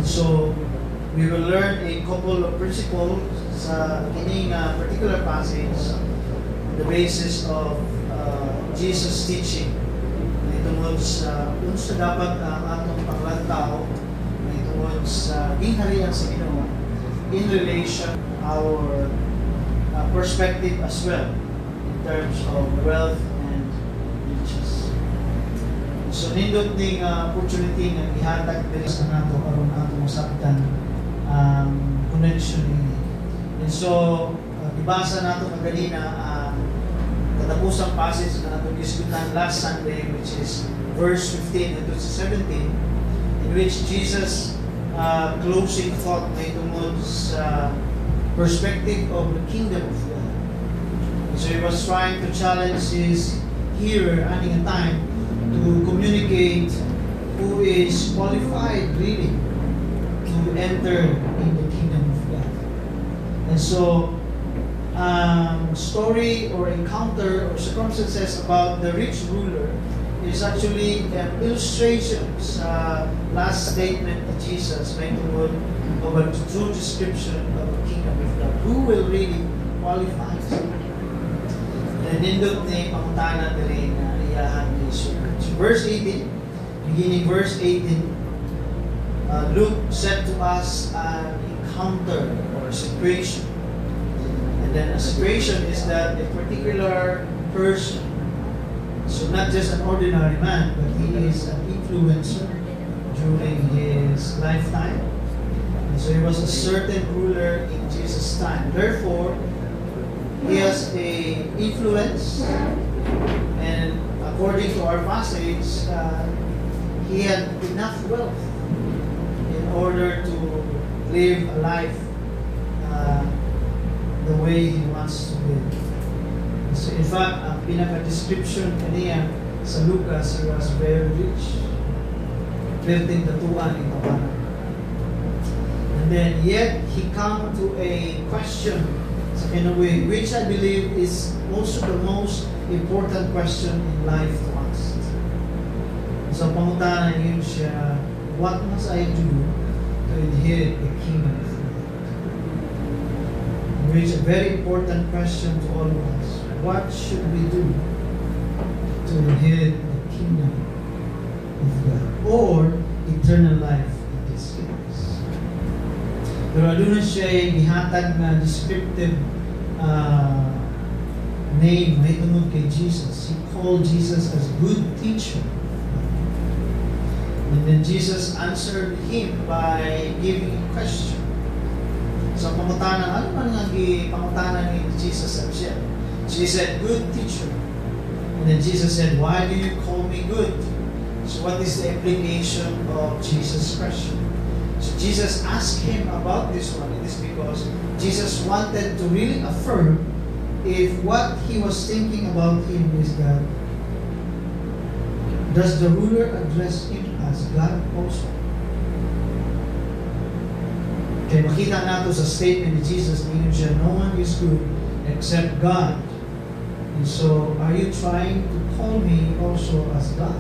And so, we will learn a couple of principles sa kining particular passage on the basis of Jesus' teaching. May tungod sa unsa dapat ang atong paglantaw, may tungod sa gingharian sa Ginoo in relation our perspective as well in terms of wealth and riches. So nindot ning opportunity nga ihatag diri sa nato aron ato masabtan ang connection ini. And so ibasa nato kanina katapusang passage na atong diskutan last Sunday, which is verse 15 to 17, in which Jesus closing thought may tungod sa perspective of the kingdom of God. So he was trying to challenge his hearer aning a time to communicate who is qualified really to enter in the kingdom of God. And so story or encounter or circumstances about the rich ruler is actually an illustration sa last statement of Jesus may tungod of a true description of the kingdom of God. Who will really qualify? And nindot ni pangutana diri na iyahan ni Jesus. Verse 18, beginning verse 18, Luke said to us an encounter or situation. And then a situation is that a particular person, so not just an ordinary man, but he is an influencer during his lifetime. And so he was a certain ruler in Jesus' time. Therefore, he has a influence, and according to our passage, he had enough wealth in order to live a life the way he wants to live. So in fact, ang pinaka-description kaniya sa Lucas, he was very rich. Perting tatuan ito pa. And then, yet, he come to a question, in a way, which I believe is also the most important question in life to ask. So, pangutanan yun siya, what must I do to inherit the kingdom of God? Which is a very important question to all of us. What should we do to inherit the kingdom of God or eternal life in this case? Pero doon na siya ihatag na descriptive name may tungod kay Jesus. He called Jesus as good teacher. And then Jesus answered him by giving a question. So pangutanan, ano man nga pangutanan ni Jesus sa siya? She said, good teacher. And then Jesus said, why do you call me good? So what is the implication of Jesus' question? So Jesus asked him about this one. It is because Jesus wanted to really affirm if what he was thinking about him is that does the ruler address him as God also? Kaya makita nato sa statement ni Jesus, ngayon siya, no one is good except God. And so, are you trying to call me also as God?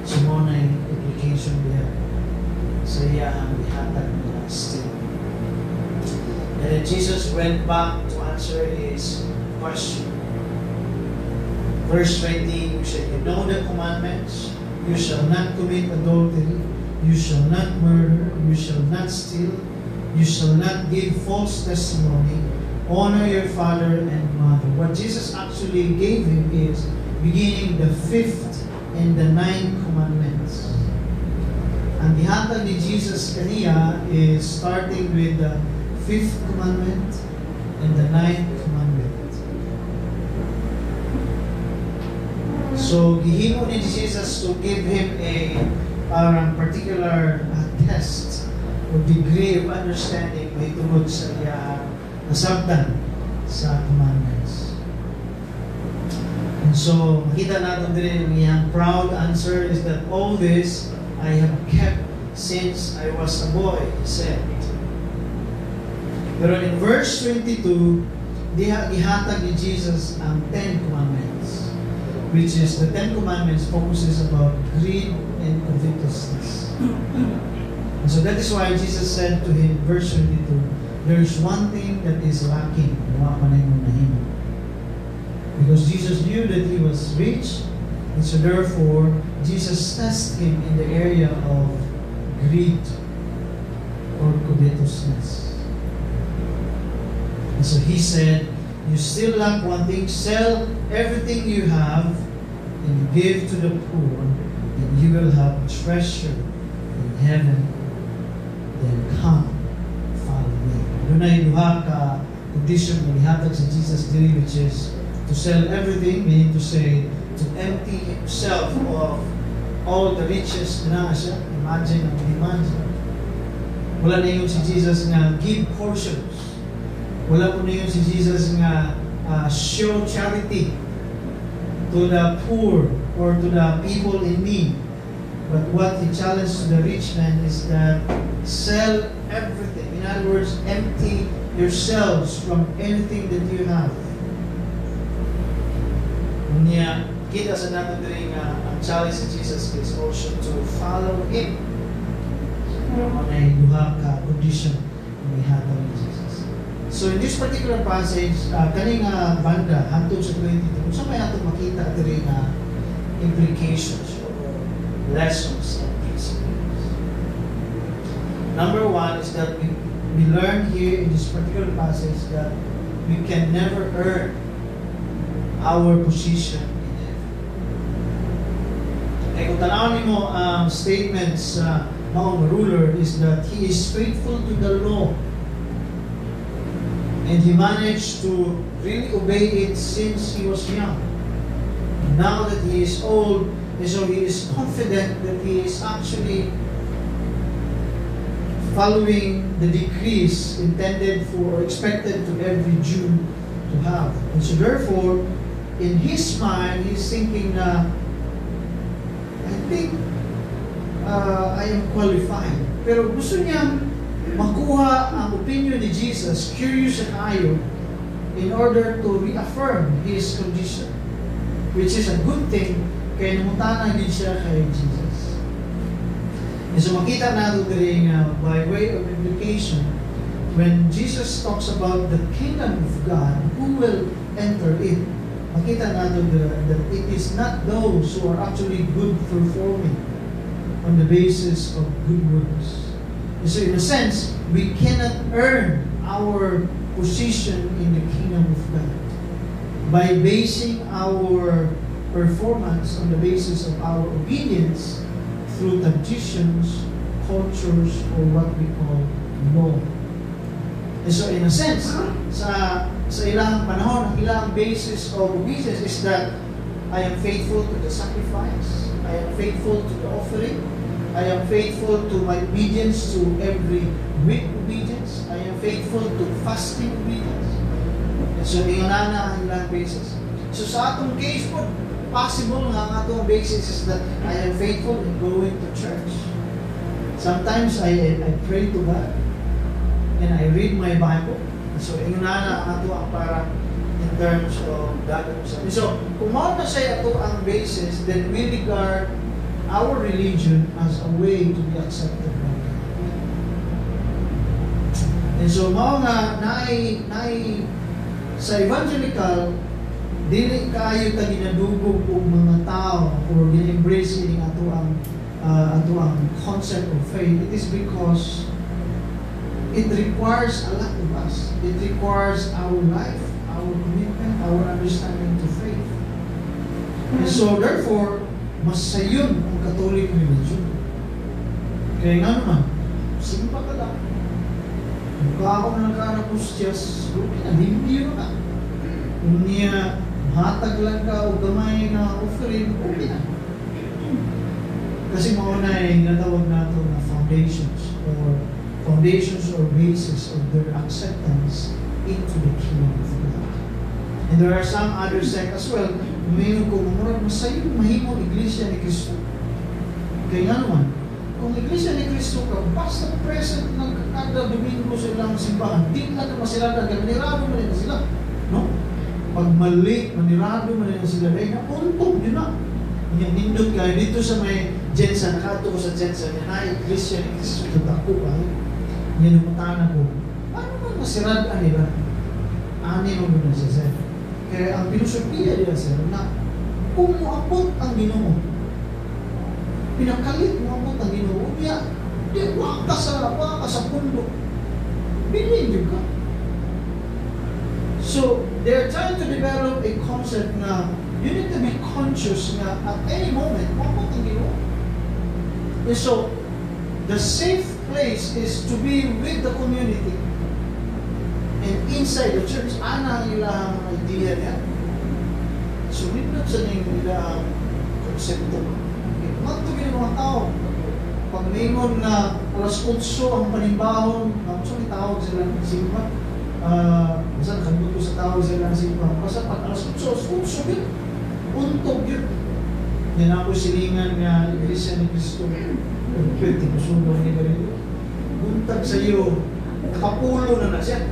So, mo na yung implication there. So, ang ihatag nila still. And then Jesus went back to answer his question. Verse 20, you said, you know the commandments, you shall not commit adultery, you shall not murder, you shall not steal, you shall not give false testimony, honor your father and mother. What Jesus actually gave him is beginning the 5th and the 9th commandments. Ang ihatag ni Jesus kaniya is starting with the 5th commandment and the 9th commandment. So, gihimo ni Jesus to give him a particular test or degree of understanding may tungod sa nasabtan sa commandments. And so, makita natin din yung proud answer is that all this I have kept since I was a boy, he said. Pero in verse 22, ihatag ni Jesus ang 10 Commandments, which is the 10 Commandments focuses about greed and covetousness. And so that is why Jesus said to him, verse 22, there is one thing that is lacking. Because Jesus knew that he was rich, and so therefore, Jesus tested him in the area of greed or covetousness. And so he said, you still lack one thing, sell everything you have and give to the poor, and you will have treasure in heaven. Then come, follow me. Dunay duha ka condition na gihatag sa Jesus diri, which is to sell everything, meaning to say, to empty himself of all the riches na siya. Imagine. Wala na yun si Jesus nga give portions. Wala po na yun si Jesus nga show charity to the poor or to the people in need. But what he challenged to the rich man is that sell everything. In other words, empty yourselves from anything that you have. Niya, kita sa natin rin ang challenge sa Jesus is also to follow Him. May duha ka condition na ihatag ni Jesus. So in this particular passage, kaning banda, hantod sa 22, kung saan may atong makita rin implications or lessons and principles. Number one is that we learn here in this particular passage that we can never earn our position in heaven. Kaya kung tanawin mo ang statements sa maong ruler is that he is faithful to the law and he managed to really obey it since he was young. Now that he is old, and so he is confident that he is actually following the decrees intended for or expected to every Jew to have. And so therefore, in his mind, he's thinking na, I think I am qualified. Pero gusto niyang makuha ang opinion ni Jesus, curious and ayo, in order to reaffirm his condition, which is a good thing, kaya namutanan din siya kay Jesus. And so makita natin rin by way of implication, when Jesus talks about the kingdom of God, who will enter it? Makita natin that it is not those who are actually good performing on the basis of good works. And so in a sense, we cannot earn our position in the kingdom of God by basing our performance on the basis of our obedience through traditions, cultures, or what we call law. And so in a sense, sa ilang panahon, ang ilang basis of obedience is that I am faithful to the sacrifice, I am faithful to the offering, I am faithful to my obedience to every week obedience, I am faithful to fasting obedience. And so ingon na ang ilang basis. So sa atong case po, possible nga ang atong basis is that I am faithful in going to church. Sometimes I pray to God and I read my Bible. So, ingon na ato ang parang in terms of that. So, kung mao na siya ato ang basis, then we regard our religion as a way to be accepted by God. And so, mao nga naay sa evangelical, dili kaayo ta ginadugog og mga tao or gina-embrace ini ato ang concept of faith. It is because it requires a lot of us. It requires our life, our commitment, our understanding to faith. And so therefore, mas sayon ang Catholic religion. Kaya nga naman, simpa ka lang. Kung ako na nagkaanapustyas, pinalimbiro na. Kung niya hatag lang ka o gamay na offering, okay na. Kasi mauna yung natawag nato na foundations or basis of their acceptance into the kingdom of God. And there are some other sects as well, uminom ko, murag masayo, mahimong iglesia ni Cristo. Kaya nga naman, kung iglesia ni Cristo ka, basta present ng kada Domingo sa ilang simbahan, di na masiladan, kaya manirado mo rin sila. No? Pag mali, manirado mo rin sila, dahil na, untog, yun na. Nindot ka, dito sa may Jensen, nakato ko sa Jensen, na iglesia ni Cristo sa ako ba? Yan ang matanan ko. Ano man masiraan nila? Ani mo na siya, sir. Kaya ang filosofiya nila, sir, na kung muabot ang Ginoo, pinakalit muabot ang Ginoo, di waka sa pundo. Bilhin yun ka. So, they're trying to develop a concept na you need to be conscious na at any moment, muabot ang Ginoo. And so, the safe place is to be with the community. And inside the church, ana ang ilang idea niya. So, nindot sa ilang konsepto. Magtugin ng mga tao. Pag ningon na alas 8 ang panimbahon, so may tawag sila ng simba. Basta nakabot ko sa tawag sila ng simba. Basta pag alas 8 yun. Untog yun. Yan ako silingan nga iglesia ni Cristo. Pwede ko sunod ni Garito. Buntag sa iyo, nakapulo na siya.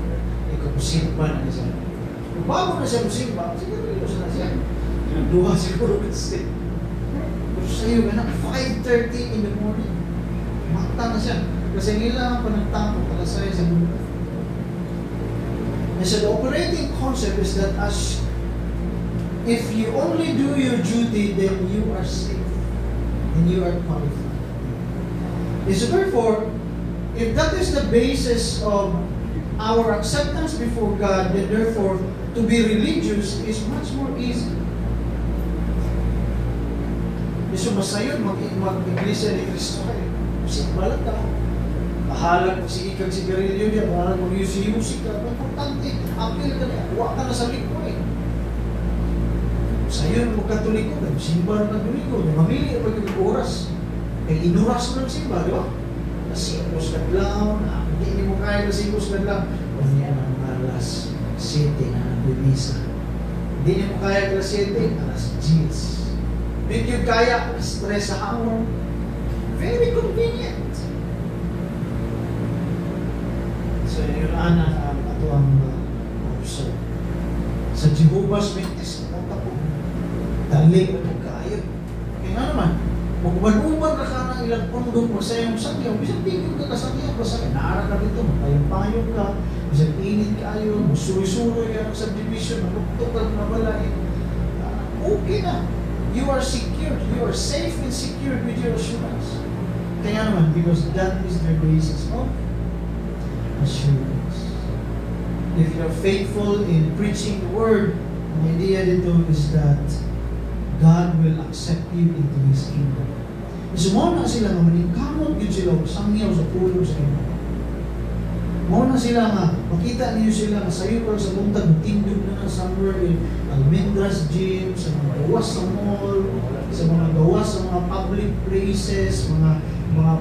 Ikaw musimba na siya. Kung bago na siya musimba, siguro na siya. Duha siguro kasi. Pero sa iyo, 5:30 in the morning. Makta na siya. Kasi nila pa nagtapos para sa mundo. And so the operating concept is that as if you only do your duty, then you are safe and you are qualified. And so therefore, if that is the basis of our acceptance before God, then therefore, to be religious is much more easy. So masayon mag-iglesia ni Cristo kayo. Simbalat ka. Bahalag mo si ikag sigarilyo niya, bahalag mo yung musika. Importante, apil ka niya. Huwag ka na sa likod eh. Sayon mo katoliko, simba ng katoliko. Mamili pa yung oras. Kaya inuras mo ng simba, di ba? Nasipos ka lang, hindi mo kaya nasipos ka lang. O niya ng alas 7 na nabimisa. Hindi mo kaya alas 7, alas 10. Hindi nyo kaya alas 3 sa hapon. Very convenient. So, yun ana ang ato ang observe. Sa Jehovah's Witness, punta po. Dali ko kayo. Kaya nga naman, magkuman-uman na ka ng ilang pundong masayang sakyaw, bisang tingin ka kasakyaw, basta naara ka dito, matayong-payong ka, bisang init kayo, musuri-suri ka ng subdivision, maguktok ka na balay. Okay na. You are secure. You are safe and secure with your assurance. Kaya naman, because that is their basis of assurance. If you are faithful in preaching the word, ang idea dito is that God will accept you into His kingdom. Sumuna sila nga maningkamot yun sila sangyaw sa pulo sa inyo. Muna sila nga, makita niyo sila nga sayo sa buntag, tindog na somewhere in Almendras Gym, sa mga gawas sa mall, sa mga gawas sa mga public places, mga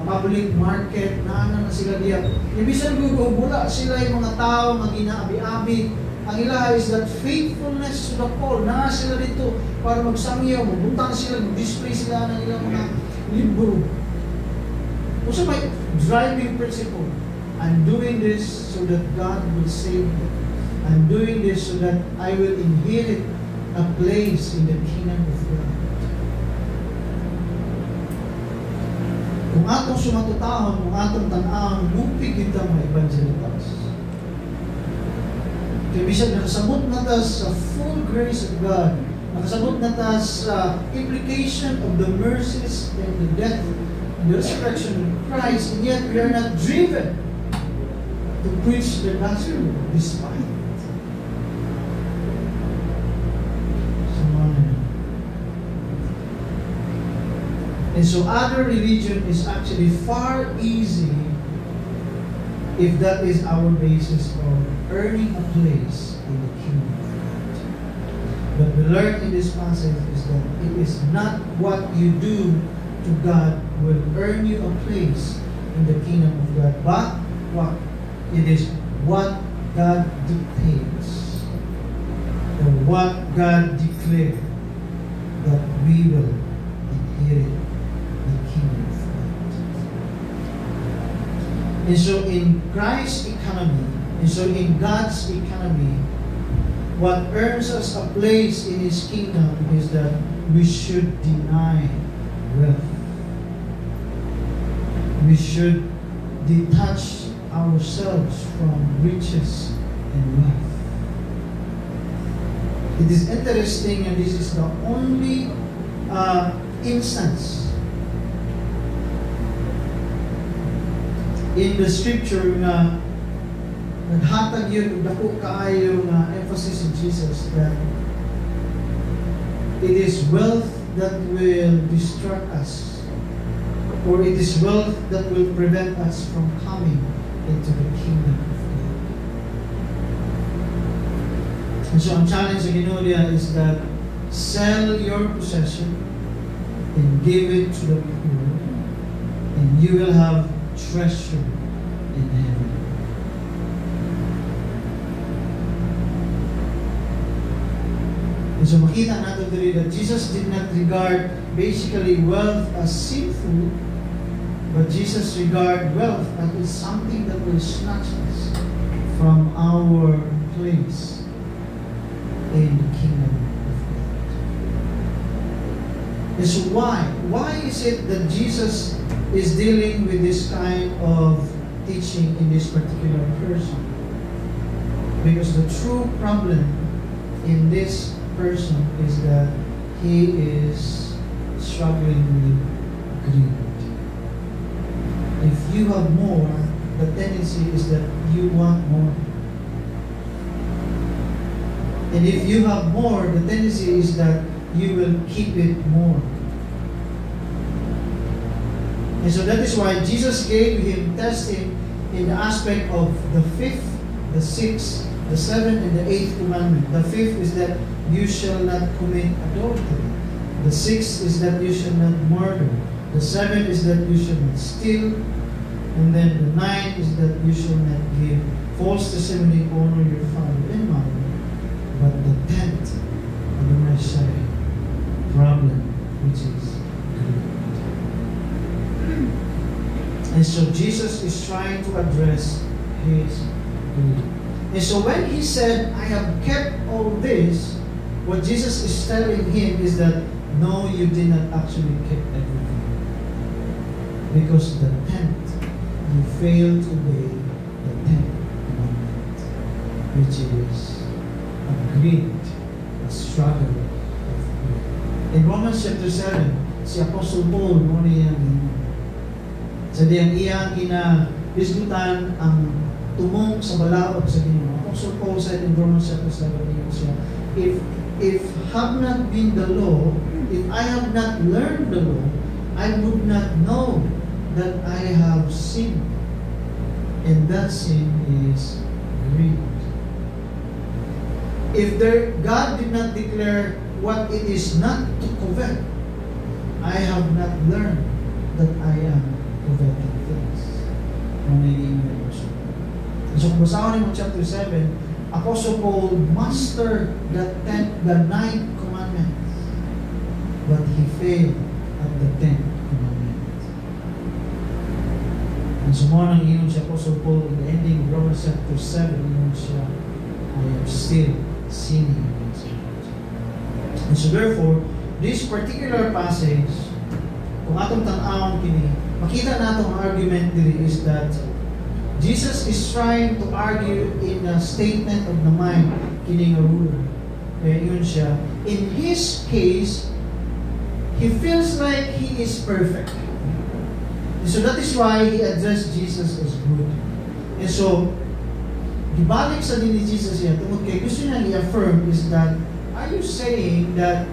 public market, na sila diya. Ibisan ko bula sila yung mga tao, mga ginaabi-abi. Ang ilaha is that faithfulness to the call. Na sila dito para magsangyaw, magbunta sila, mag-display sila ng ilang mga libro. Kung sa may driving principle, I'm doing this so that God will save me. I'm doing this so that I will inherit a place in the kingdom of God. Kung atong sumatutahon, kung atong tanahon, lupig kita mga evangelitas. Kaya bisag nakasabot na ta sa full grace of God, nakasabot na ta sa implication of the mercies and the death and the resurrection of Christ, and yet we are not driven to preach the gospel despite. And so other religion is actually far easy if that is our basis of earning a place in the kingdom of God. But we learn in this passage is that it is not what you do to God will earn you a place in the kingdom of God, but what? It is what God dictates or what God declared that we will inherit the kingdom of God. And so in Christ's economy, and so in God's economy, what earns us a place in His kingdom is that we should deny wealth. we should detach ourselves from riches and wealth. It is interesting, and this is the only instance in the scripture na naghatag yun, dako kaayo nga emphasis in Jesus that it is wealth that will distract us, or it is wealth that will prevent us from coming into the kingdom of God. And so ang challenge sa Ginoo is that sell your possession and give it to the poor, and you will have treasure in heaven. And so makita natin dito that Jesus did not regard basically wealth as sinful, but Jesus regard wealth as something that will snatch us from our place in the kingdom of God. And so why? Why is it that Jesus is dealing with this kind of teaching in this particular person? Because the true problem in this person is that he is struggling with greed. If you have more, the tendency is that you want more. And if you have more, the tendency is that you will keep it more. And so that is why Jesus gave him testing in the aspect of the 5th, the 6th, the 7th, and the 8th commandment. The 5th is that you shall not commit adultery. The 6th is that you shall not murder. The 7th is that you shall not steal. And then the 9th is that you shall not give false testimony, honor your father and mother. But the 10th, ano na siya, problem, which is greed. And so Jesus is trying to address his greed. And so when he said, I have kept all this, what Jesus is telling him is that, no, you did not actually keep everything. Because the 10th, you failed to obey the 10th commandment, which is a greed, a struggle of greed. In Romans chapter 7, si Apostle Paul, mo niyang sa diyang iyang ina-disputan ang tumong sa balaod sa Ginoo. Apostle Paul said in Romans chapter 7, if have not been the law, if I have not learned the law, I would not know that I have sinned. And that sin is greed. If God did not declare what it is not to covet, I have not learned that I am coveting things. So kung basahon mo chapter 7, Apostle Paul mastered the 9th commandment, but he failed at the 10th commandment. And so mo nang iyon si Apostle Paul in the ending of Romans chapter 7, iyon siya, I am still sinning against God. And so therefore, this particular passage, kung atong tan-awon kini, makita nato ang argument diri is that Jesus is trying to argue in a statement of the mind kini nga ruler. Kaya yun siya. In his case, he feels like he is perfect. And so that is why he addressed Jesus as good. And so, ibalik sa din ni Jesus yan, tungkol kay gusto niya i-affirm is that, are you saying that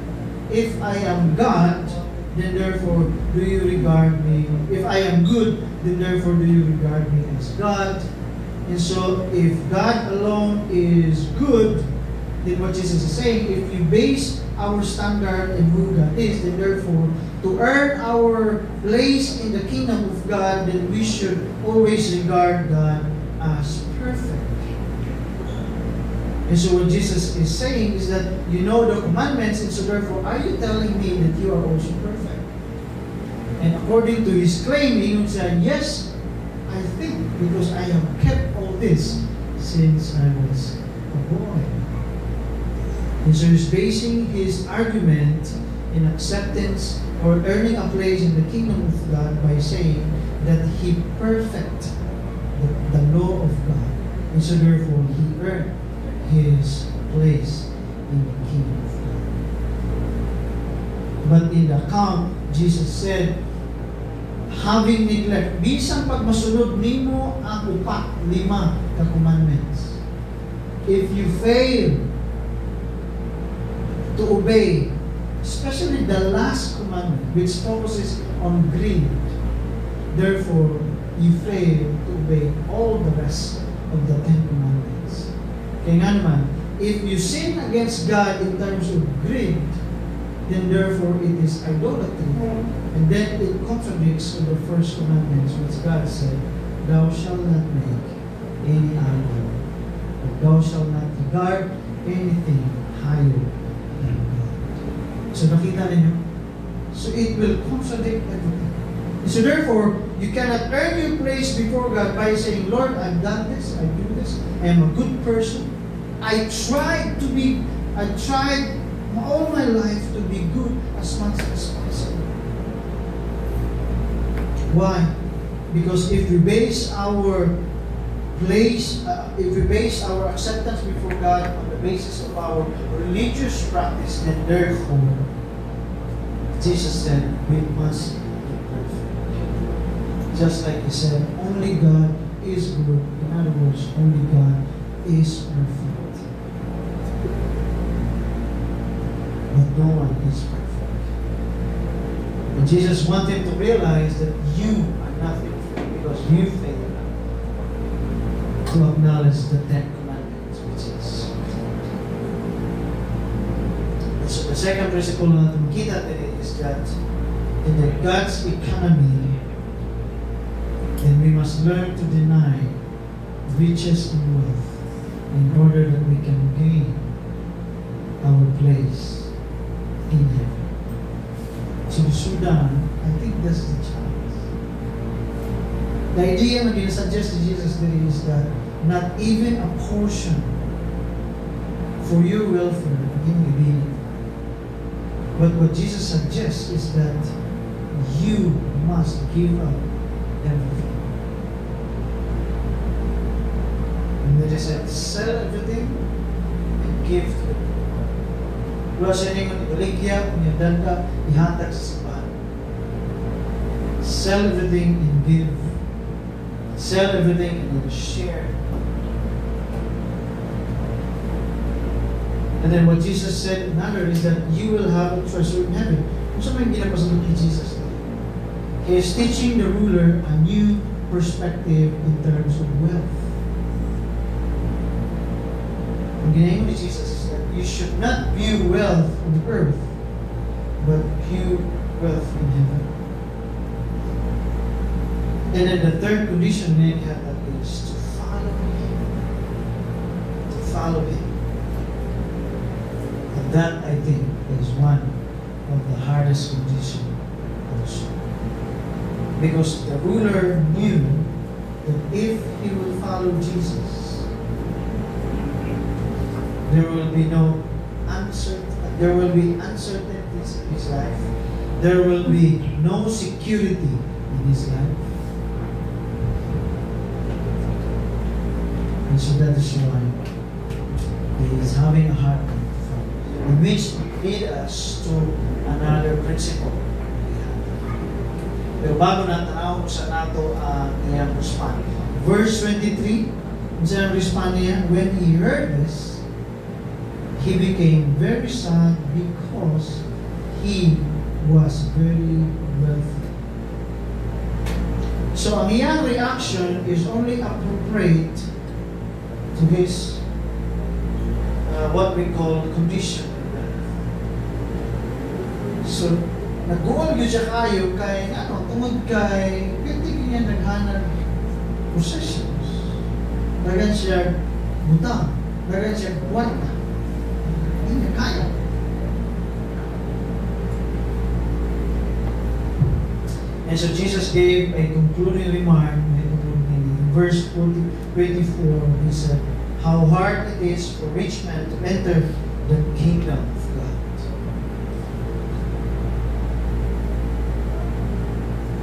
if I am God, then therefore do you regard me, if I am good, then therefore do you regard me as God? And so if God alone is good, then what Jesus is saying, if you base our standard in who God is, then therefore to earn our place in the kingdom of God, then we should always regard God as perfect. And so what Jesus is saying is that you know the commandments, and so therefore are you telling me that you are also perfect? And according to his claim, he would say, yes, I think, because I have kept all this since I was a boy. And so he's basing his argument in acceptance or earning a place in the kingdom of God by saying that He perfect the law of God. And so therefore, He earned His place in the kingdom of God. But in the account, Jesus said, having neglect, bisang pag masunod nimo ang upat, 5 ka commandments. If you fail to obey, especially the last commandment, which focuses on greed, therefore, you fail to obey all the rest of the 10 commandments. Kaya nga naman, if you sin against God in terms of greed, then therefore it is idolatry. And then it contradicts with the first commandments, which God said, thou shalt not make any idol, or thou shalt not regard anything higher than God. So nakita ninyo? So it will contradict everything. And so therefore, you cannot earn your place before God by saying, Lord, I've done this, I do this, I am a good person. I tried all my life to be good as much as possible. Why? Because if we base our acceptance before God on the basis of our religious practice, then therefore, Jesus said, we must be perfect. Just like He said, only God is good. In other words, only God is perfect. But no one is perfect. And Jesus wanted to realize that you are not perfect because you failed to acknowledge the 10 commandments, which is. And so the second principle na makita natin is that in the God's economy, then we must learn to deny riches and wealth in order that we can gain our place in heaven. So Sudan, I think that's the challenge. The idea na ginasuggest ni Jesus there is that not even a portion for your welfare in the. But what Jesus suggests is that you must give up everything. And then He said, sell everything and give to the poor. Wala siya niyong ibaligya, unyadal ka, ihatag sa simbahan. Sell everything and give. Sell everything and then share. And then what Jesus said another is that you will have a treasure in heaven. Kung saan may ginapasagot ni Jesus? He is teaching the ruler a new perspective in terms of wealth. Ang ginahin ni Jesus is that you should not view wealth on earth, but view wealth in heaven. And then the third condition man had that is to follow Him. To follow Him. And that, I think, is one of the hardest conditions also. Because the ruler knew that if he will follow Jesus, there will be uncertainties in his life. There will be no security in his life. And so that is why he is having a hard time. And which lead us to another principle. Pero bago na tanaw sa nato ang iyang response. Verse 23, sa response niya, when he heard this, he became very sad because he was very wealthy. So ang iyang reaction is only appropriate to his what we call condition. So, nag-uol yun siya kayo kay, tungod kay, pwede niya naghanap possessions. Dagan siya butang. Dagan siya kwarta. Hindi niya kaya. And so Jesus gave a concluding remark in verse 24. He said, how hard it is for rich men to enter the kingdom of God.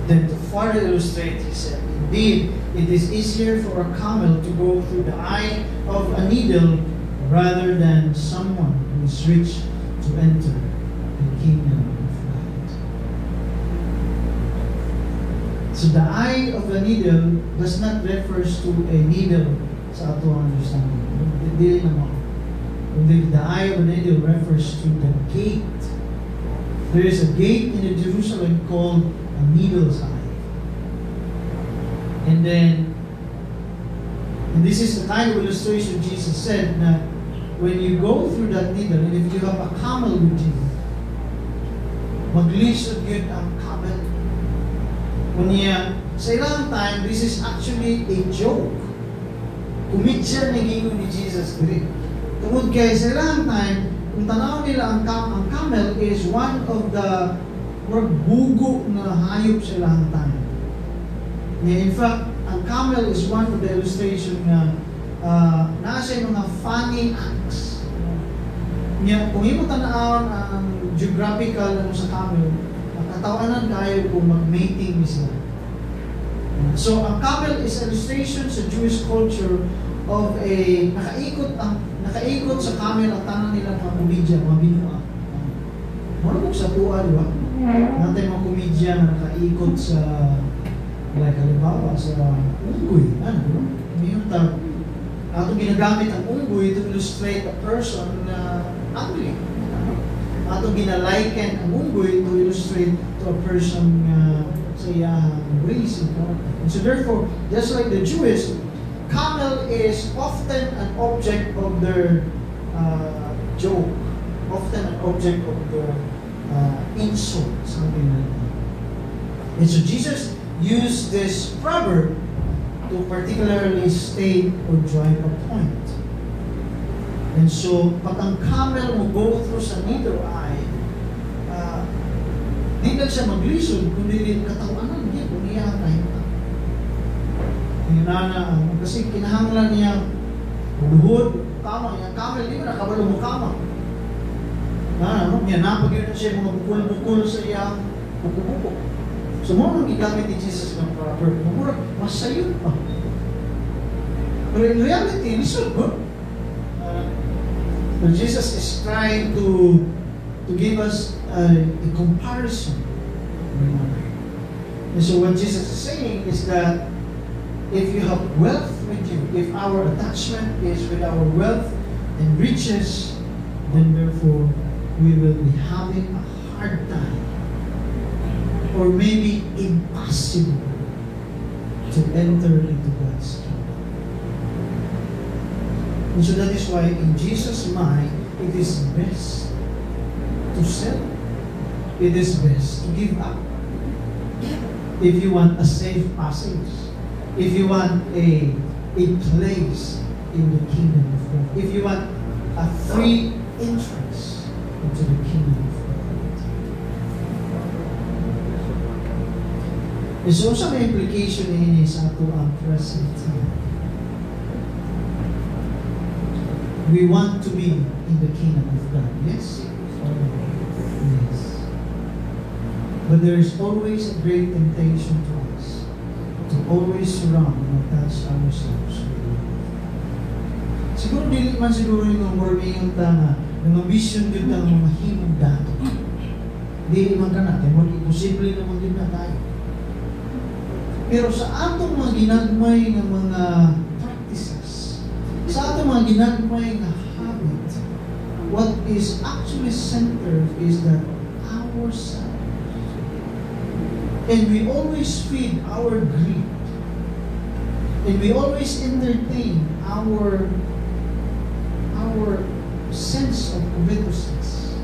Then to further illustrate, he said, indeed, it is easier for a camel to go through the eye of a needle rather than someone who is rich to enter the kingdom of God. So the eye of a needle does not refers to a needle sa ato ang understanding. Dili naman. The eye of a needle refers to the gate. There is a gate in Jerusalem called a needle's eye. And then, and this is the kind of illustration Jesus said that when you go through that needle, and if you have a camel with you, maglisod yun ang camel. Kunya, sa ilang time, this is actually a joke. Kumitsya na gingon ni Jesus diri. Tungod kay sa ilang time, kung tanaw nila ang camel is one of the bugo na hayop sa ilang time. In fact, ang camel is one of the illustration na nasa mga funny acts. Kung imo tanawon ang geographical sa camel, nakatawanan kayo kung mag-mating sila. So, ang camel is illustration sa Jewish culture of a nakaikot sa camel ang tanan nila mga komedya, mga binua. Marunong sa tuwa, di ba? Natin mga komedya na nakaikot sa like halimbawa sa unggoy. Mayroon tag ato ginagamit ang unggoy to illustrate a person na ugly. Ato ginaliken ang unggoy to illustrate to a person sa iyang race. And so therefore, just like the Jewish, camel is often an object of their joke, often an object of their insult, something like that. And so Jesus used this proverb to particularly state or drive a point. And so, pag ang camel mo go through sa needle eye, di lang siya maglisod, kundi rin katawanan niya, kung niya tayo. Kasi kinahanglan niya luhod, kama niya, camel, di ba nakabalo mo kama? Napag-yun na siya mga bukul-bukul sa iyang buko-buko. So, mo nang gigamit ni Jesus ng proverb, murag masayod pa. But in reality, this is good. But Jesus is trying to give us a comparison. And so what Jesus is saying is that if you have wealth with you, if our attachment is with our wealth and riches, then therefore we will be having a hard time, or maybe impossible, to enter into God's kingdom. And so that is why in Jesus' mind, it is best to sell. It is best to give up. If you want a safe passage, if you want a place in the kingdom of God, if you want a free entrance into the kingdom of God. And so, sa may implication ini sa ato ang present time. We want to be in the kingdom of God. Yes? Yes. But there is always a great temptation to us to always surround and attach ourselves with God. Siguro dili man siguro yung morning ta nga vision gyud ang mahimong dato. Dili man kana kay mo imposible naman gyud na tayo. Pero sa atong mga ginagmay ng mga practices, sa atong mga ginagmay na habit, what is actually centered is that ourselves. And we always feed our greed. And we always entertain our sense of covetousness.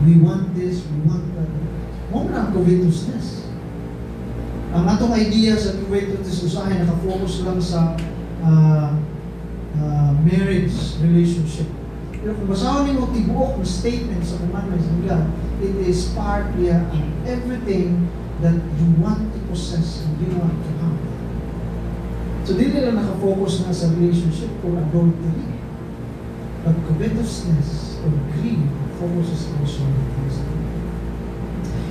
We want this, we want that. Mo na ang covetousness. Ang atong idea sa covetousness usahay nakafocus lang sa marriage relationship. Pero kung basahon mo tibuok na statement sa commandments ng God, it is part of everything that you want to possess and you want to have. So di nila nakafocus na sa relationship or adultery. But covetousness or greed focuses also on things.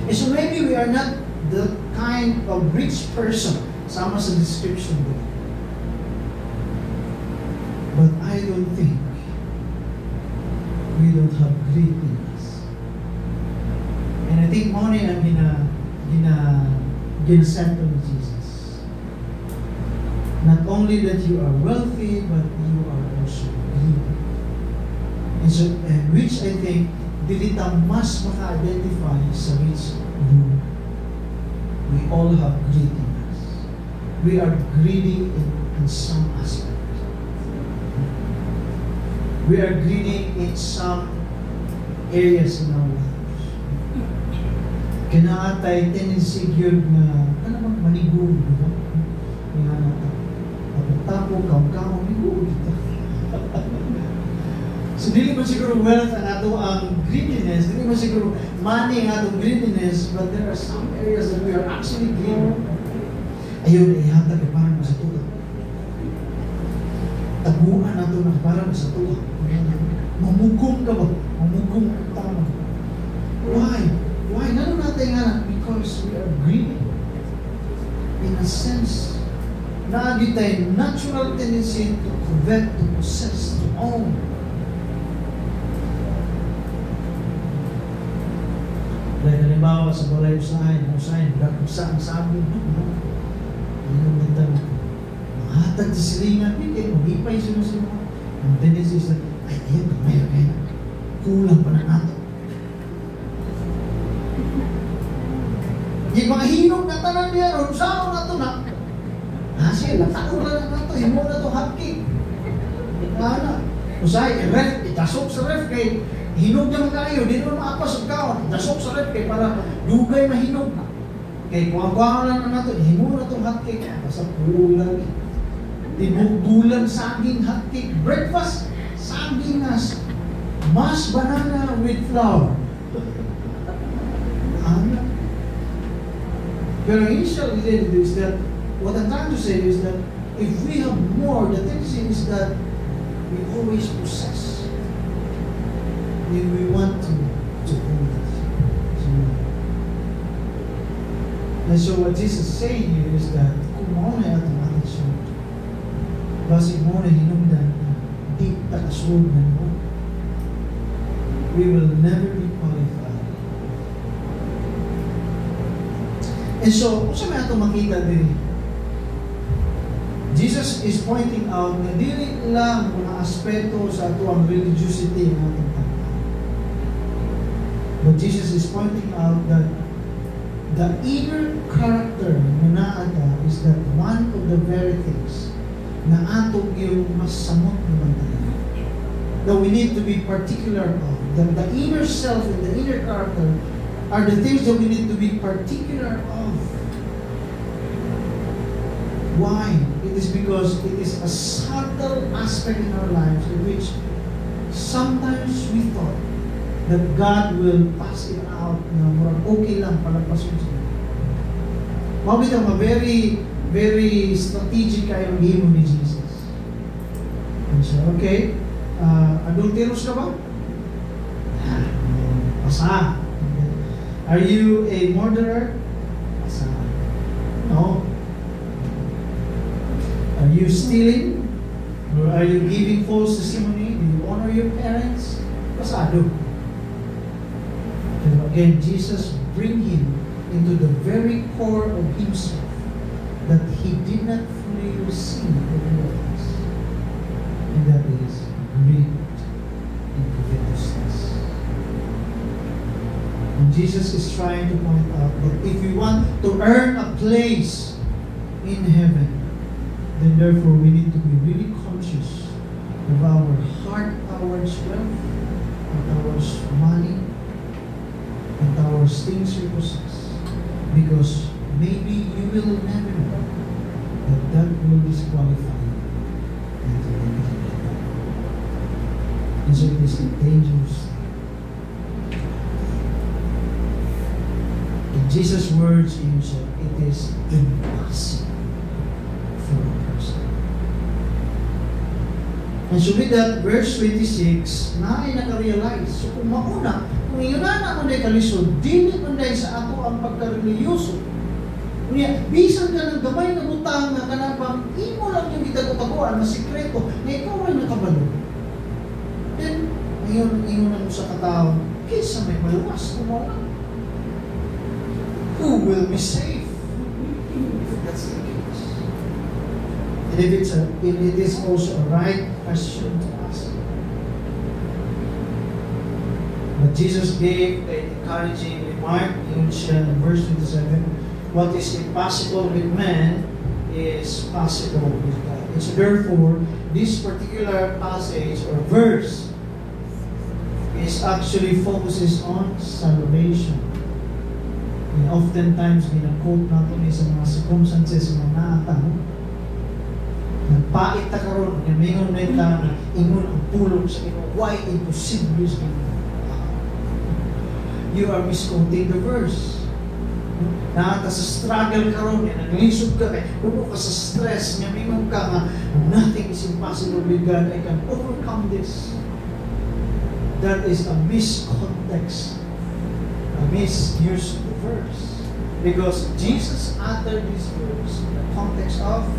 And so maybe we are not the kind of rich person. Sama sa description doon. But I don't think we don't have great in us. And I think money ang ginasample ni Jesus. Not only that you are wealthy, but you are also greedy. And which I think, dili ta mas maka-identify sa rich group. We all have greed in us. We are greedy in some aspect. We are greedy in some areas in our lives. Kinaatay tendency yun na, ano bang maniguro, di ba? Kaya tapo, kaw-kaw, maniguro kita. So, dili mo siguro wealth ang ato ang greediness, dili mo siguro money ang atong greediness, but there are some areas that we are actually greedy. Ayun, ihatag ka parang sa tuwa. Taguan nato na parang sa tuwa. Mamugong ka ba? Mamugong ka tama. Why? Why? Nano natin nga? Because we are greedy. In a sense, naagit tayo natural tendency to covet, to possess, to own. Dahil halimbawa sa balay usahin, daksa ang sabon, ano ganda mo? Mahatag sa silingan, hindi, mag-ipay sino-sino. Ang tendency is that, ay, ayun, kamay, kulang pa na nato. Yung mga hinog na tanan niya, ron, saan na ito na? Siya, natao na nato, himo na ito hotcake. Ano? Usay, ref, itasok sa ref kay hinog naman kayo, di naman maapas ang kaon. Itasok sa ref kay para dugay mahinog na. Kay kuha-kuha na nato, himo na ito hotcake. Basta kulang. Bulan saging hotcake. Breakfast, saging nas. Mashed banana with flour. Ano? Pero initial is that, what I'm trying to say is that if we have more, the tendency is that we always possess. We want to own it. And so what Jesus is saying here is that kung mauna yung attitude, basi mo na hinungdan na di takasod na naman, we will never be qualified. And so, kung sa may ito makita din, Jesus is pointing out na dili lang mga aspeto sa ito ang religiosity ng ating tao. But Jesus is pointing out that the inner character na naata is that one of the very things na atong yung mas samot na bantayan. That we need to be particular of. The inner self and the inner character are the things that we need to be particular of. Why? It is because it is a subtle aspect in our lives in which sometimes we thought that God will pass it out na murag okay lang palagpasun siya. Mabit ang very, very strategic kayo ang himo ni Jesus. And so, okay, adulterous ka ba? Pasa. Are you a murderer? Pasa. No. Are you stealing? Or are you giving false testimony? Do you honor your parents? Pasado. Pero again, Jesus bring him into the very core of himself that he did not fully receive the realities. And that is greed and covetousness. And Jesus is trying to point out that if we want to earn a place in heaven, then therefore we need to be really conscious of our heart towards wealth, and towards money, and towards things we possess. Because maybe you will never know that will disqualify you into the kingdom. And so it is a dangerous thing. In Jesus' words, he said, it is impossible for a person. And so with that, verse 26, na ay nakarealize. So kung mauna, kung iyon na ako na kalisod, dili man dahil sa ato ang pagkareliyoso. Unya, bisan ka ng gamay na butang nga kanang imo lang yung itago-taguan na sikreto na ikaw ay nakabalo. Then, ayun na mo sa katao, kaysa may maluwas, kumuna. Who will be safe? That's the case. And if it is also a right question to ask. But Jesus gave an encouraging remark in verse 27. What is impossible with man is possible with God. And so therefore, this particular passage or verse is actually focuses on salvation. And oftentimes, gina-quote natin sa mga circumstances, mga naatang, nagpait ta karon, ngayon na ita, ingon ang pulong sa Ginoo, why impossible is you are misquoting the verse. Naata sa struggle karon, naglilisod ka kay puno ka sa stress, ngayon ka nga, nothing is impossible with God, I can overcome this. That is a miscontext, a misuse of the verse. Because Jesus uttered this verse in the context of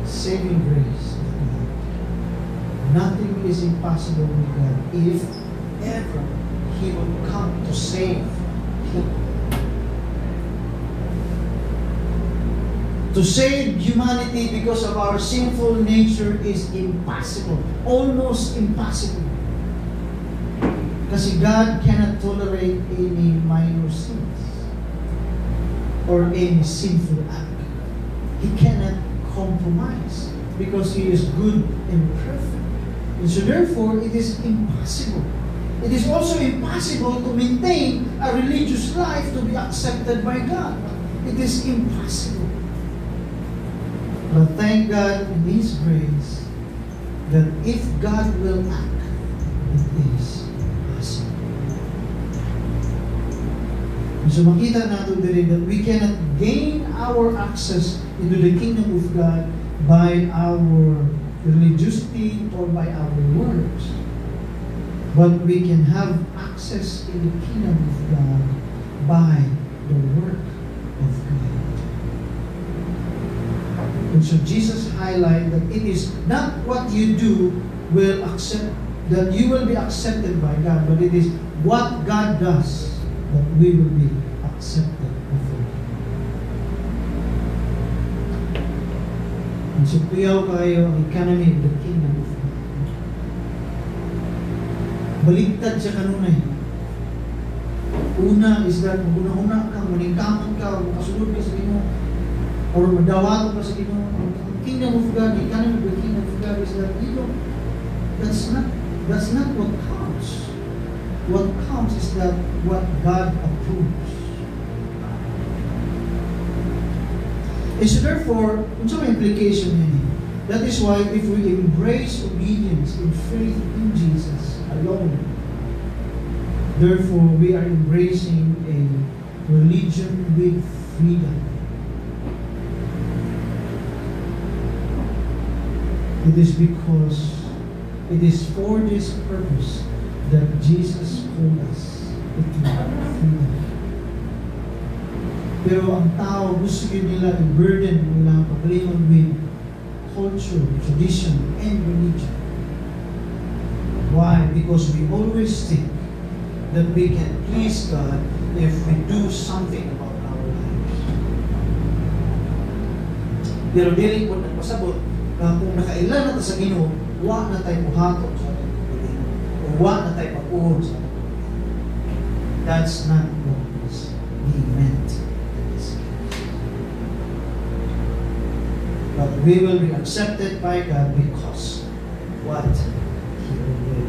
saving grace of God. Nothing is impossible with God if ever He would come to save people. To save humanity because of our sinful nature is impossible. Almost impossible. Kasi God cannot tolerate any minor sins or any sinful act. He cannot compromise because He is good and perfect. And so therefore, it is impossible. It is also impossible to maintain a religious life to be accepted by God. It is impossible. But thank God in His grace that if God will act, it is possible. So makita natin din that we cannot gain our access into the kingdom of God by our religiosity or by our works. But we can have access in the kingdom of God by the work of God. And so Jesus highlighted that it is not what you do will accept, that you will be accepted by God, but it is what God does that we will be accepted before Him. And so kuyaw kayo ang economy of the kingdom of God. Baligtad sa kanunay. Una is that una-una kang maningkamot ka, makasulod ka sa Ginoo, or madawato ka sa Ginoo. Ang kingdom of God, the economy of the kingdom of God is that, that's not what counts. What counts is that what God approves. And so therefore, it's an implication in it. That is why if we embrace obedience in faith in Jesus alone, therefore we are embracing a religion with freedom. It is because it is for this purpose that Jesus called us into freedom. Pero ang tao, gusto nila i-burden nila ang paglingon with culture, tradition, and religion. Why? Because we always think that we can please God if we do something about our lives. Pero dili ko nagpasabot na kung nakailan na sa Ginoo, wa na tayo buhaton sa ating pagkalingon. O wa na tayo pag-uod sa ating pagkalingon. That's not what was being meant. But we will be accepted by God because what He will do.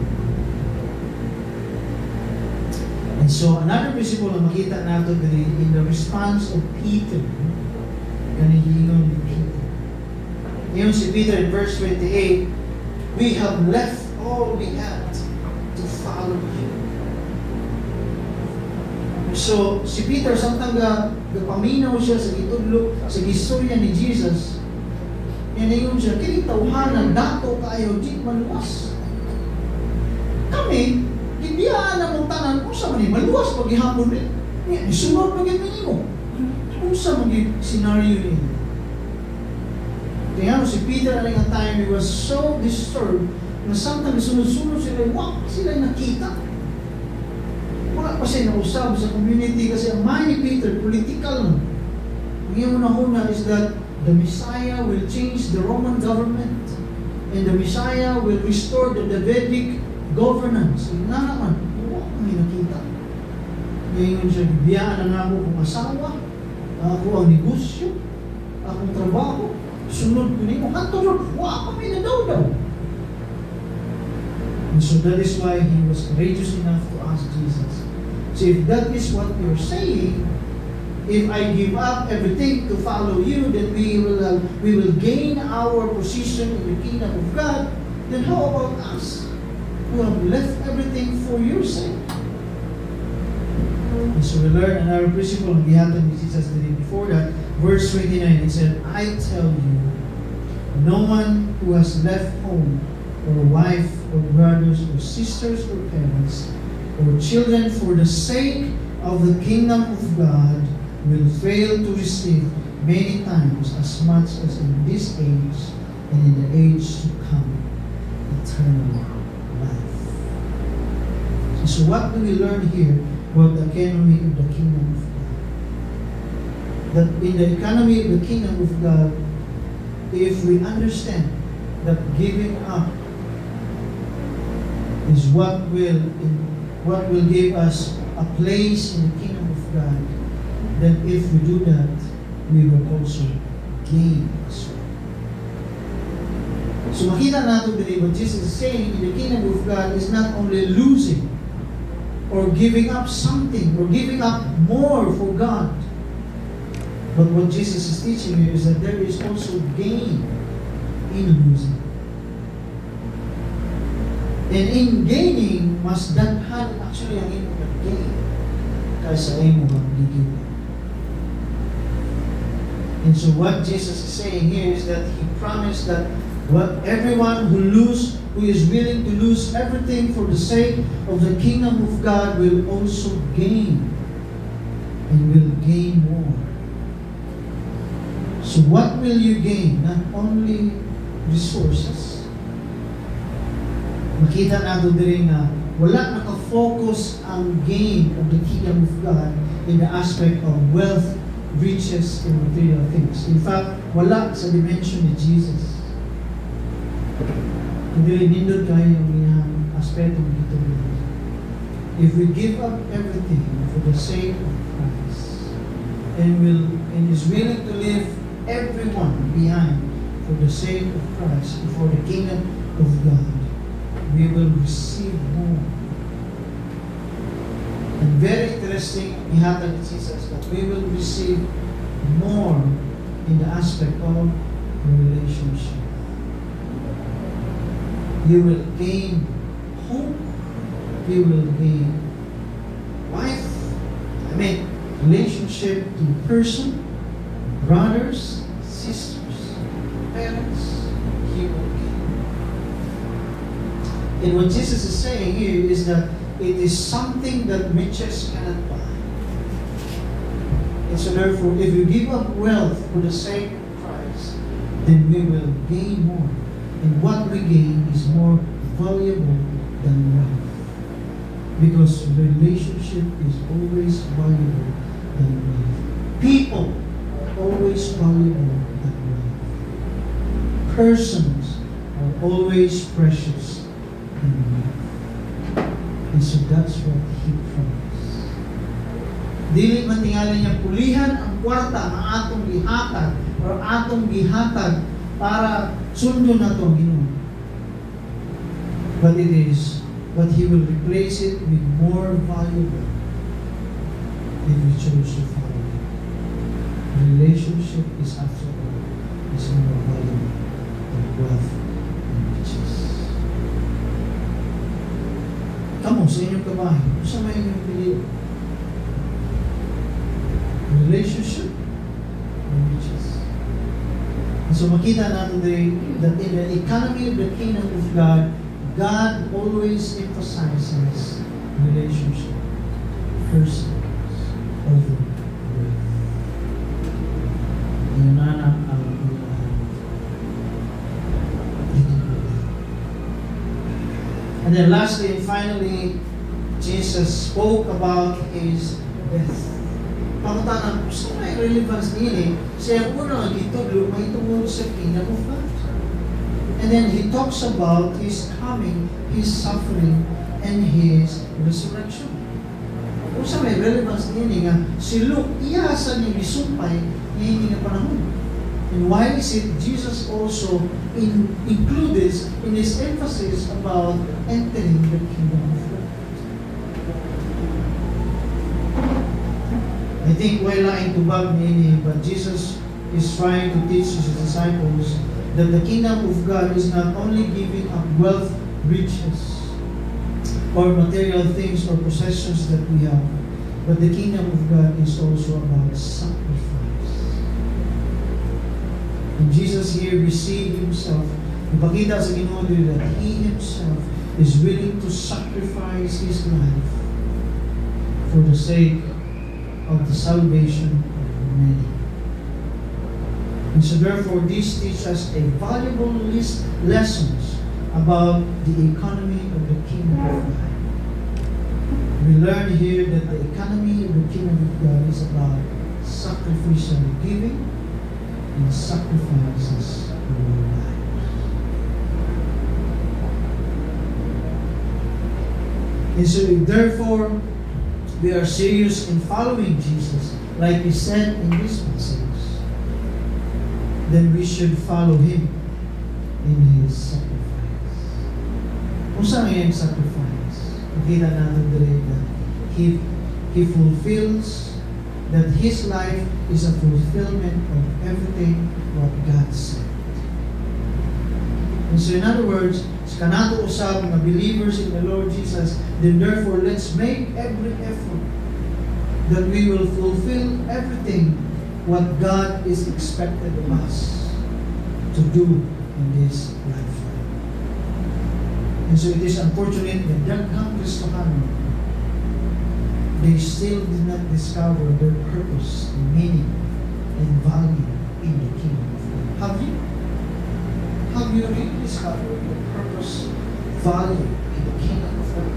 And so another principle na makita natin in the response of Peter, ganihingon ni Peter. Ngayon si Peter in verse 28, we have left all we had to follow Him. So si Peter samtang gapaminaw siya sa gitudlo sa gistorya ni Jesus, yan yung siya, kini tawhanan, dato kayo, di maluwas. Kami, gibiyaan na mong tanan, kung sa manin, maluwas pag ihapon rin. Isunod pag-ibigin mo. Kung sa mga scenario niya. Kaya si Peter at nga time, he was so disturbed na samtang sunod-sunod sila, wala sila nakita. Wala pa siya nausap sa community kasi ang mind ni Peter, political. Ang iyong unahuna is that the Messiah will change the Roman government and the Messiah will restore the Davidic governance. Na naman, wala kami nakita. Ngayon siya, biyaan na ako kung asawa, ako ang negosyo, akong trabaho, sunod ko niyo, katulog, wala kami na daw. And so that is why he was courageous enough to ask Jesus. So if that is what you're saying, if I give up everything to follow you, then we will gain our position in the kingdom of God. Then how about us who have left everything for your sake? And so we learn another principle of gihatag ni Jesus before that. Verse 29, it said, I tell you, no one who has left home, or wife, or brothers, or sisters, or parents, or children for the sake of the kingdom of God will fail to receive many times as much as in this age and in the age to come, eternal life. So what do we learn here about the economy of the kingdom of God? That in the economy of the kingdom of God, if we understand that giving up is what will give us a place in the kingdom of God, then if we do that, we will also gain as well. So makita natin today what Jesus is saying in the kingdom of God is not only losing or giving up something or giving up more for God, but what Jesus is teaching you is that there is also gain in losing. And in gaining, mas daghan actually ang imong gain kaysa imong gigit. And so what Jesus is saying here is that He promised that everyone who is willing to lose everything for the sake of the kingdom of God will also gain and will gain more. So what will you gain? Not only resources. Makita natin din na wala nakafocus ang gain of the kingdom of God in the aspect of wealth, riches, and material things. In fact, wala sa dimension ni Jesus. Hindi nindot kayo yung aspeto dito. If we give up everything for the sake of Christ and is willing to leave everyone behind for the sake of Christ, for the kingdom of God, we will receive more. And very interesting, ihatag ni Jesus that we will receive more in the aspect of relationship. You will gain hope. You will gain wife. Relationship to person, brothers, sisters, parents. You will gain. And what Jesus is saying here is that it is something that riches cannot buy. And so therefore, if you give up wealth for the sake of Christ, then we will gain more. And what we gain is more valuable than wealth. Because relationship is always valuable than wealth. People are always valuable than wealth. Persons are always precious than wealth. And so that's what He promised. Dili man tingali niya pulihan ang kwarta ang atong gihatag or atong gihatag para sundo na to Ginoo. But He will replace it with more valuable if we choose to follow Him. Relationship is after all more valuable than wealth and riches. Kamo sa inyong kabahay, kung sa may inyong piliin? Relationship and riches. And so makita natin that in the economy of the kingdom of God, God always emphasizes relationship, persons, over wealth. nana ang ilang. And then lastly and finally, Jesus spoke about his death. Pangutanan, gusto may relevance nili, siya una nagitudlo, may tungkol sa kingdom of God. And then he talks about his coming, his suffering, and his resurrection. Kung sa may relevance nili nga, si Luke, iyasa niya gisumpay, hindi nga panahon. And why is it Jesus also included in his emphasis about entering the kingdom of God? I think wala ang tubag niya, but Jesus is trying to teach his disciples that the kingdom of God is not only giving up wealth, riches, or material things or possessions that we have, but the kingdom of God is also about sacrifice. And Jesus here received himself. Ipakita sa Ginoo that he himself is willing to sacrifice his life for the sake of the salvation of many. And so therefore, this teaches us a valuable lessons about the economy of the kingdom of God. We learn here that the economy of the kingdom of God is about sacrificial giving and sacrifices of our lives. And so therefore, we are serious in following Jesus, like he said in this passage, then we should follow him in his sacrifice. Kung saan yung sacrifice? Makita natin dali na he fulfills that his life is a fulfillment of everything what God said. And so in other words, sa kanato usab na believers in the Lord Jesus, then therefore let's make every effort that we will fulfill everything what God is expected of us to do in this lifetime. And so it is unfortunate that daghang Kristohano, they still did not discover their purpose, meaning, and value in the kingdom of God. Have you? Have you really discovered your purpose, value in the kingdom of God?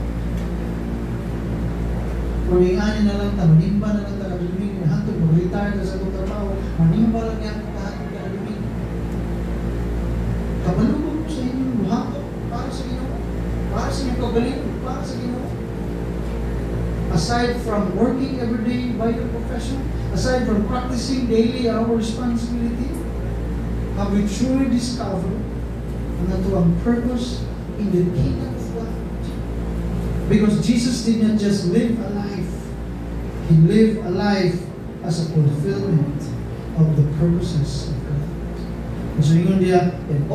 Kung ingani na lang ta, manimba na lang ta kaduming, hantog, mag-retire na sa itong trabaho, manimba lang yan kung kahantog ka kaduming. Kabalubog mo sa inyong buhakot para sa Ginoo, para sa inyong kagaling, para sa Ginoo. Aside from working every day by your profession, aside from practicing daily our responsibility, have we truly discovered ang purpose in the kingdom of God? Because Jesus did not just live a life, he lived a life as a fulfillment of the purposes of God. And so yun diya, and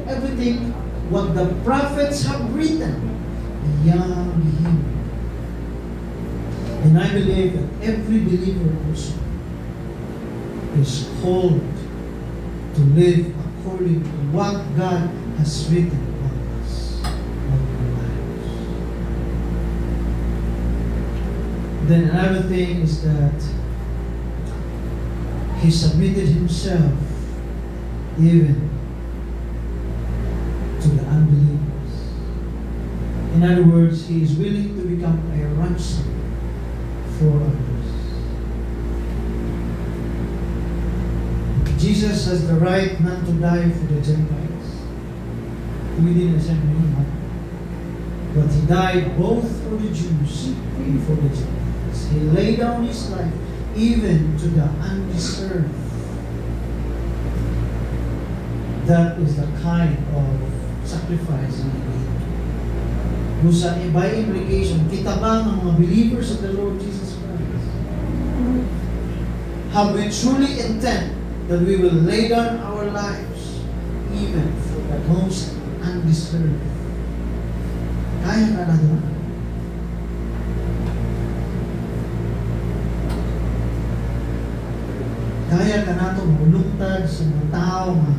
everything what the prophets have written, iyang gihim. And I believe that every believer also is called to live according to what God has written about us, about our lives. Then another thing is that he submitted himself even to the unbelievers. In other words, he is willing to become a ransom for others. Jesus has the right not to die for the Gentiles. He didn't say anything, but he died both for the Jews and for the Gentiles. He laid down his life even to the undeserved. That is the kind of sacrifice he made. By implication, kita ba ng mga believers of the Lord Jesus Christ? Have we truly intent that we will lay down our lives even for the most undeserved? Kaya ka na doon? Kaya ka na itong mulungtad sa mga tao nga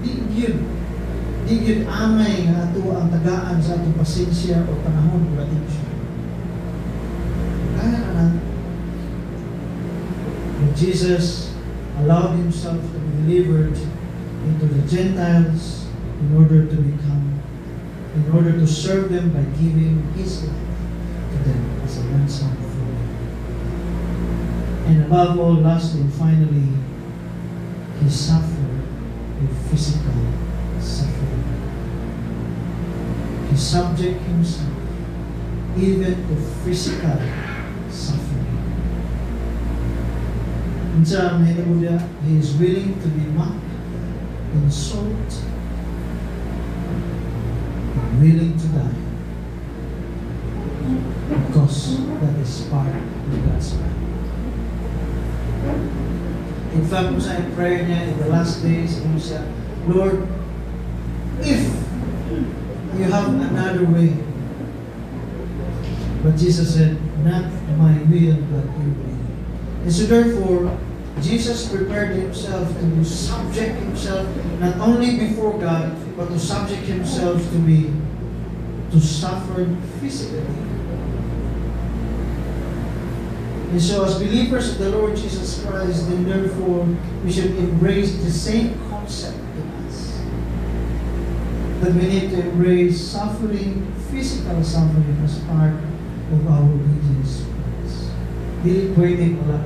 di yun amay nga ito ang tagaan sa atong pasensya o panahon o atensyon. Kaya ka na. But Jesus allowed himself to be delivered into the Gentiles in order to serve them by giving his life to them as a ransom for them. And above all, lastly and finally, he suffered a physical suffering. He subject himself even to physical suffering. And sa he is willing to be mocked, insulted, and willing to die because that is part of God's plan. In fact, kung sa prayer niya in the last days, siya, Lord, if you have another way. But Jesus said, not my will, but your will. And so therefore, Jesus prepared himself to subject himself not only before God, but to subject himself to suffer physically. And so as believers of the Lord Jesus Christ, then therefore, we should embrace the same concept in us. That we need to embrace suffering, physical suffering as part of our obedience to Christ. Dili pwedeng wala.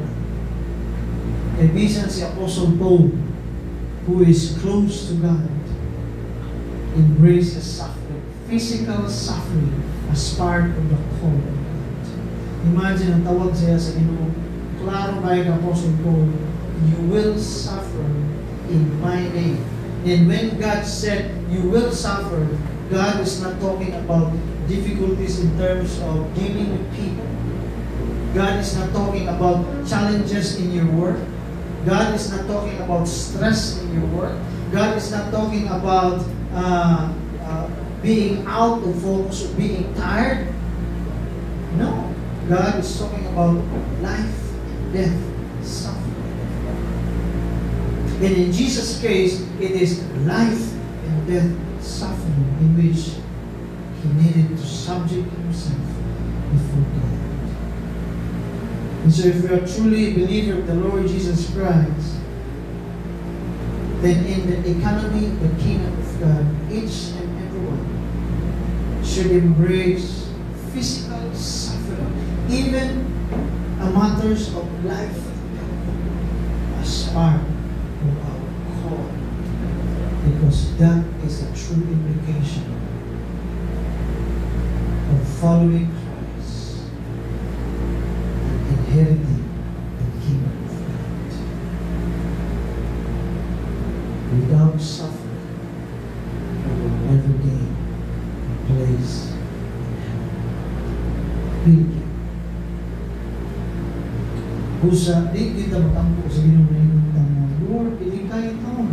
E bisan si Apostle Paul, who is close to God, embraces suffering, physical suffering as part of the call of God. Imagine ang tawag siya sa Ginoo, klaro ba yung Apostle Paul, you will suffer in my name. And when God said, you will suffer, God is not talking about difficulties in terms of dealing with people. God is not talking about challenges in your work. God is not talking about stress in your work. God is not talking about being out of focus or being tired. No. God is talking about life, death, suffering. And in Jesus' case, it is life and death suffering in which he needed to subject himself before God. And so if we are truly a believer of the Lord Jesus Christ, then in the economy of the kingdom of God, each and everyone should embrace physical suffering, even matters of life, as part of our call, because that is the true implication of following Christ and inheriting the kingdom of God. Without suffering, we will never gain a place in heaven. Kusa, di kita matampo sa ginunay-nunay mo, Lord, ilikay taon.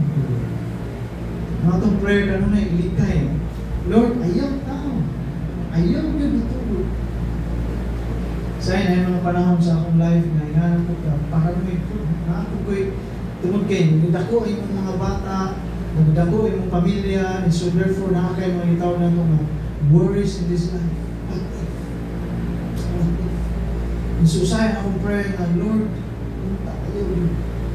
Mga itong prayer ka nun ay ilikay. Lord, ayaw taon. Ayaw yun ito. Sa na yung mga panahon sa akong life na inanan ko ka, para naman ito, ako ko'y tungod kayo, nagdako ay mong mga bata, nagdako ay mong pamilya, and so therefore nakakay mga itaw na ito na worries in this life. What if? And so sayang akong prayer na, Lord, punta kayo.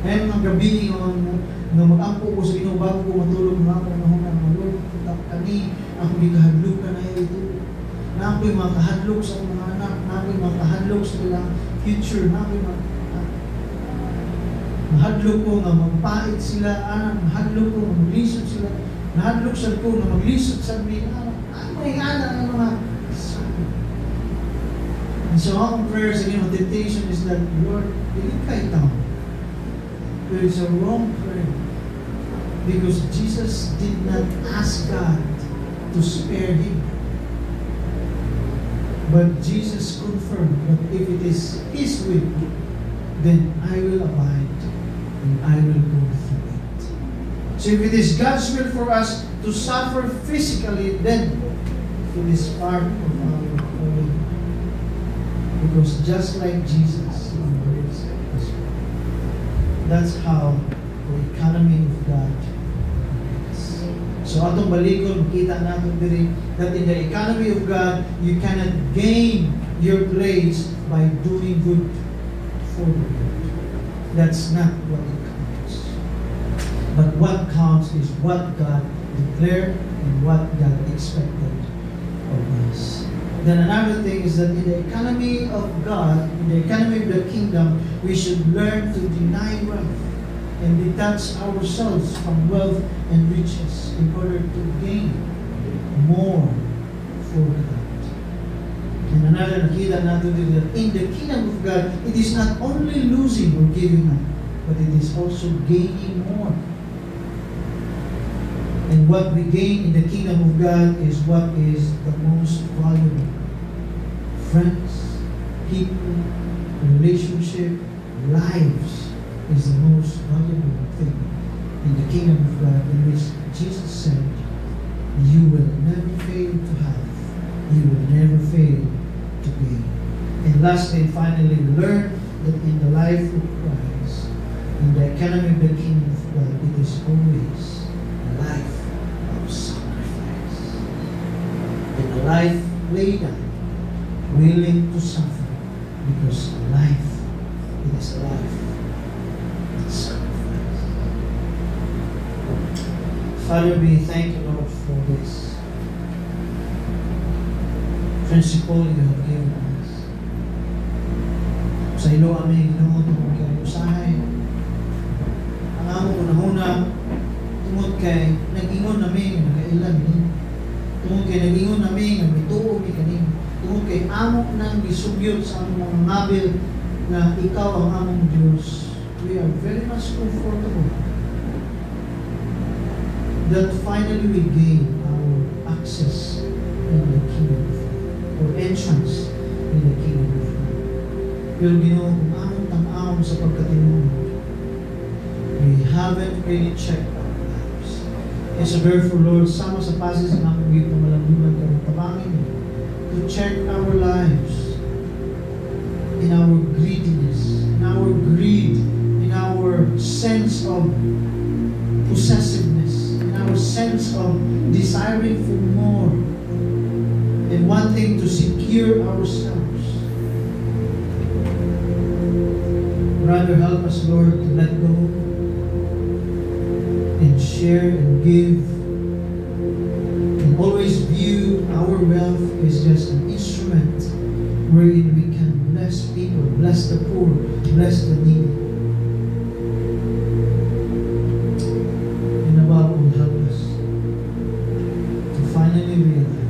Ngayon mga gabi nga mag-ampo ko sa Ginoo bago ko matulog mga ako na hunang, Lord, punta kami, ako gikahadlok ka na ito. Na ako'y mga kahadlok sa mga anak, na ako'y mga kahadlok sa ilang future, na ako'y mahadlok ko nga magpait sila, anak, mahadlok ko nga maglisod sila, nahadlok sa ko nga maglisod sa mga anak, ano yung anak ng mga sabi. And so our prayer sa Ginoo, temptation is that, Lord, ilikay tayo. But it's a wrong prayer. Because Jesus did not ask God to spare him. But Jesus confirmed that if it is his will, then I will abide and I will go through it. So if it is God's will for us to suffer physically, then it is part of our calling. Because just like Jesus, that's how the economy of God is. So atong balikon, makita natin diri that in the economy of God, you cannot gain your place by doing good for the Lord. That's not what it counts. But what counts is what God declared and what God expected of us. Then another thing is that in the economy of God, in the economy of the kingdom, we should learn to deny wealth and detach ourselves from wealth and riches in order to gain more for God. And another nakita natin dito that in the kingdom of God, it is not only losing or giving up, but it is also gaining more. And what we gain in the kingdom of God is what is the most valuable. Friends, people, relationship, lives is the most valuable thing in the kingdom of God, in which Jesus said, you will never fail to have, you will never fail to gain. And lastly and finally, we learn that in the life of Christ, in the economy of the kingdom of God, it is always a life of sacrifice. And a life laid down, willing to suffer, because life, it is a life of sacrifice. Father, we thank you, Lord, for this principle you have given us. Sa ilo aming Ginoo, tungod kay usahay. Ang amo unang-una, tungod kay nag-ingon namin, nagkailan ni. Tungod kay nag-ingon namin, nagmituo mi kanin. Tungod kay amo nang gisugyot sa among mga ngabil na ikaw ang among Diyos. We are very much comfortable that finally we gain our access in the kingdom of God, or entrance in the kingdom of God. Pero Ginoo, kung among tang-awon sa pagkatinuod, we haven't really checked our lives. And so therefore, Lord, sama sa passage ng among gito malabunan kami tabangin to check our lives in our greediness, in our greed, in our sense of possessiveness, in our sense of desiring for more and wanting to secure ourselves. Rather, help us, Lord, to let go and share and give, and always view our wealth as just an instrument wherein we can bless people, bless the poor, bless the needy. And above all, help us to finally realize